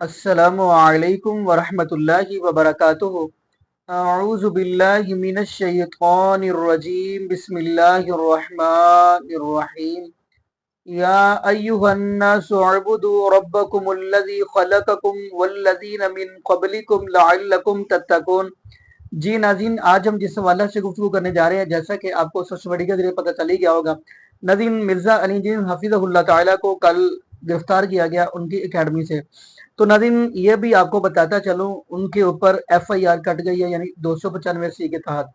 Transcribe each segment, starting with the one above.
السلام علیکم ورحمۃ اللہ وبرکاتہ۔ اعوذ باللہ من الشیطان الرجیم، بسم اللہ الرحمن الرحیم۔ یا ایہا الناس اعبدوا ربکم الذی خلقکم والذین من قبلکم لعلکم تتقون۔ جی ناظرین، آج ہم جس حوالے سے گفتگو کرنے جا رہے ہیں، جیسا کہ آپ کو سوشل میڈیا کے ذریعے پتہ چل ہی گیا ہوگا، ناظرین مرزا علی جین حفظہ اللہ تعالیٰ کو کل گرفتار کیا گیا ان کی اکیڈمی سے۔ تو ناظرین یہ بھی آپ کو بتاتا چلوں، ان کے اوپر ایف آئی آر کٹ گئی ہے، یعنی 295 کے تحت۔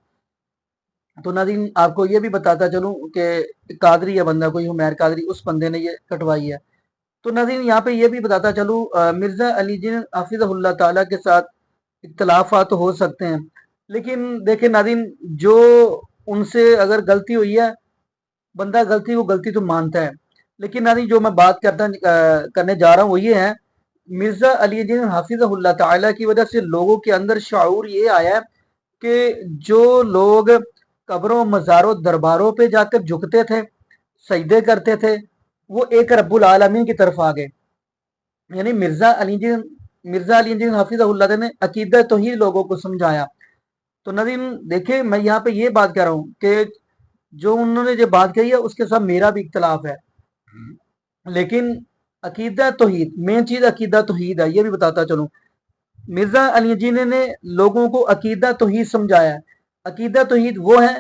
تو ناظرین آپ کو یہ بھی بتاتا چلوں کہ قادری ہے بندہ، کوئی حمیر قادری، اس بندے نے یہ کٹوائی ہے۔ تو ناظرین یہاں پہ یہ بھی بتاتا چلوں، مرزا علی جین حفظہ اللہ تعالیٰ کے ساتھ اختلافات ہو سکتے ہیں، لیکن دیکھیں ناظرین، جو ان سے اگر غلطی ہوئی ہے، بندہ غلطی کو غلطی تو مانتا ہے، لیکن ناظرین جو میں بات کرنے جا رہا ہوں وہ یہ ہے، مرزا علی جین حفظہ اللہ تعالیٰ کی وجہ سے لوگوں کے اندر شعور یہ آیا ہے کہ جو لوگ قبروں مزاروں درباروں پہ جا کر جھکتے تھے، سجدے کرتے تھے، وہ ایک رب العالمین کی طرف آ گئے۔ یعنی مرزا علی جین حفظہ اللہ نے عقیدہ توحید لوگوں کو سمجھایا۔ تو ناظرین دیکھیں، میں یہاں پہ یہ بات کر رہا ہوں کہ جو انہوں نے جو بات کہی ہے اس کے ساتھ میرا بھی اختلاف ہے، لیکن عقیدہ توحید مین چیز، عقیدہ توحید ہے، یہ بھی بتاتا چلوں۔ مرزا علی جی نے لوگوں کو عقیدہ توحید سمجھایا ہے۔ عقیدہ توحید وہ ہے،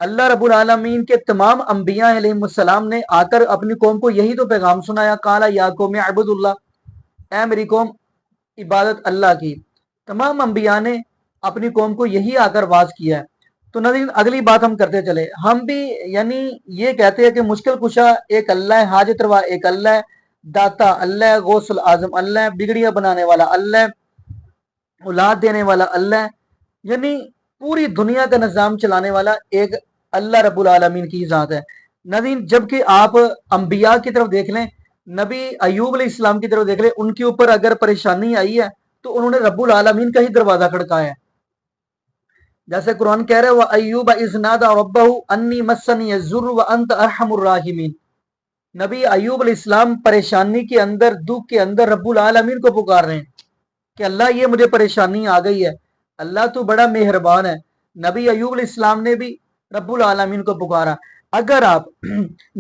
اللہ رب العالمین کے تمام انبیاء علیہ السلام نے آ کر اپنی قوم کو یہی تو پیغام سنایا، قال یا قوم اعبدوا اللہ، اے میری قوم عبادت اللہ کی۔ تمام انبیاء نے اپنی قوم کو یہی آ کر واز کیا ہے۔ تو ناظرین اگلی بات ہم کرتے چلے، ہم بھی یعنی یہ کہتے ہیں کہ مشکل کشا ایک اللہ ہے، حاجت روا ایک اللہ ہے، داتا اللہ ہے، غوث العظم اللہ ہے، بگڑیاں بنانے والا اللہ ہے، اولاد دینے والا اللہ ہے، یعنی پوری دنیا کا نظام چلانے والا ایک اللہ رب العالمین کی ذات ہے۔ ناظرین جبکہ آپ انبیاء کی طرف دیکھ لیں، نبی ایوب علیہ السلام کی طرف دیکھ لیں، ان کے اوپر اگر پریشانی آئی ہے تو انہوں نے رب العالمین کا ہی دروازہ کھڑکایا ہے۔ جیسے قرآن کہہ رہے وہ ایوب اذ نادى ربه انی مسنی الضر وانت ارحم الراحمین۔ نبی ایوب علیہ السلام پریشانی کے اندر، دکھ کے اندر رب العالمین کو پکار رہے ہیں کہ اللہ یہ مجھے پریشانی آ گئی ہے، اللہ تو بڑا مہربان ہے۔ نبی ایوب علیہ السلام نے بھی رب العالمین کو پکارا۔ اگر آپ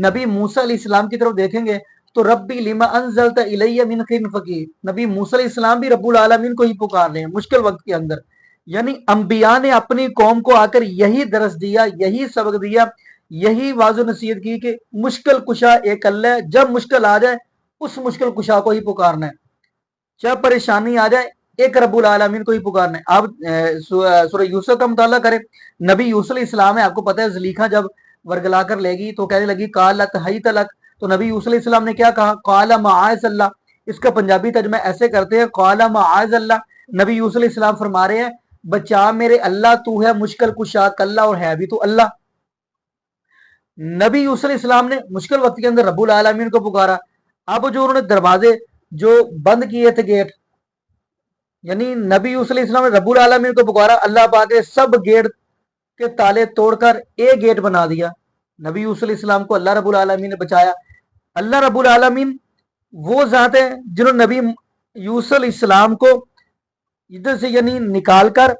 نبی موسیٰ علیہ السلام کی طرف دیکھیں گے تو ربی لما انزلت الی من خیر فقیر، نبی موسیٰ علیہ السلام بھی رب العالمین کو ہی پکار رہے ہیں مشکل وقت کے اندر۔ یعنی انبیاء نے اپنی قوم کو آ کر یہی درس دیا، یہی سبق دیا، یہی واضح نصیحت کی کہ مشکل کشا ایک اللہ ہے، جب مشکل آ جائے اس مشکل کشا کو ہی پکارنا ہے، جب پریشانی آ جائے ایک رب العالمین کو ہی پکارنا ہے۔ آپ سورہ یوسف کا مطالعہ کریں، نبی یوسف علیہ السلام ہے، آپ کو پتہ ہے زلیخا جب ورگلا کر لے گی تو کہنے لگی قالت حیت لک، تو نبی یوسف علیہ السلام نے کیا کہا؟ قال معاذ اللہ۔ اس کا پنجابی ترجمہ ایسے کرتے ہیں، قال معاذ اللہ، نبی یوسف علیہ السلام فرما رہے ہیں بچا میرے اللہ، تو ہے مشکل کشا کلّا، اور ہے بھی تو اللہ۔ نبی یوسف علیہ السلام نے مشکل وقت کے اندر رب العالمین کو پکارا۔ اب جو انہوں نے دروازے جو بند کیے تھے، گیٹ، یعنی نبی یوسف علیہ السلام نے رب العالمین کو پکارا، اللہ پاک نے سب گیٹ کے تالے توڑ کر ایک گیٹ بنا دیا۔ نبی یوسف علیہ السلام کو اللہ رب العالمین نے بچایا۔ اللہ رب العالمین وہ ذات ہے جنہوں نے نبی یوسف علیہ السلام کو ادھر سے یعنی نکال کر،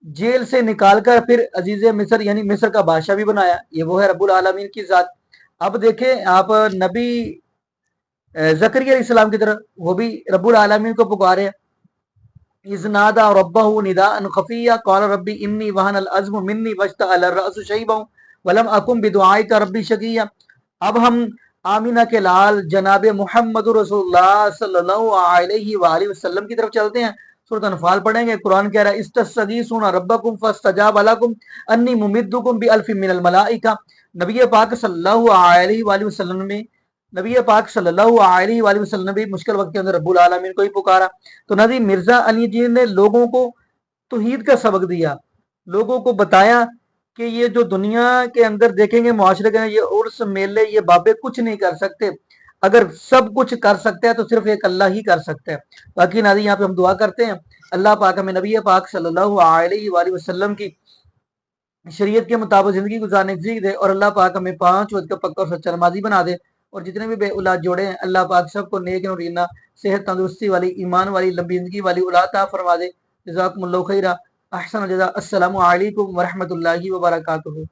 جیل سے نکال کر پھر عزیز مصر یعنی مصر کا بادشاہ بھی بنایا، یہ وہ ہے رب العالمین کی ذات۔ اب دیکھیں آپ نبی زکریا علیہ السلام کی طرف، وہ بھی رب العالمین کو پکارے، اذ نادى ربه نداء خفيا قال ربي اني وهن العظم مني واشتعل الراس شيبا ولم اكن بدعائك ربي شقيا۔ اب ہم آمینہ کے لال جناب محمد رسول اللہ صلی اللہ علیہ وآلہ وسلم کی طرف چلتے ہیں۔ سورۃ انفال پڑھیں گے، قرآن کہہ رہا ہے استستغیثون ربکم فاستجاب لکم انی ممدکم بالف من الملائکہ۔ نبی پاک صلی اللہ علیہ وآلہ وسلم میں نبی پاک صلی اللہ علیہ وآلہ وسلم نے بھی مشکل وقت کے اندر رب العالمین کو ہی پکارا۔ تو نبی مرزا علی جی نے لوگوں کو توحید کا سبق دیا، لوگوں کو بتایا کہ یہ جو دنیا کے اندر دیکھیں گے معاشرے کے، یہ عرس میلے یہ بابے کچھ نہیں کر سکتے، اگر سب کچھ کر سکتے ہیں تو صرف ایک اللہ ہی کر سکتا ہے۔ باقی ناظرین یہاں پہ ہم دعا کرتے ہیں اللہ پاک ہمیں نبی پاک صلی اللہ علیہ وآلہ وسلم کی شریعت کے مطابق زندگی گزارنے کی سیکھ دے، اور اللہ پاک ہمیں 5 وقت کا پکا اور سچا نمازی بنا دے۔ اور جتنے بھی بے اولاد جوڑے ہیں اللہ پاک سب کو نیک نورینہ صحت تندرستی والی ایمان والی لمبی زندگی والی اولاد عطا فرما دے۔ جزاکم اللہ خیرہ، احسن الجزاء، السلام علیکم ورحمۃ اللہ وبرکاتہ۔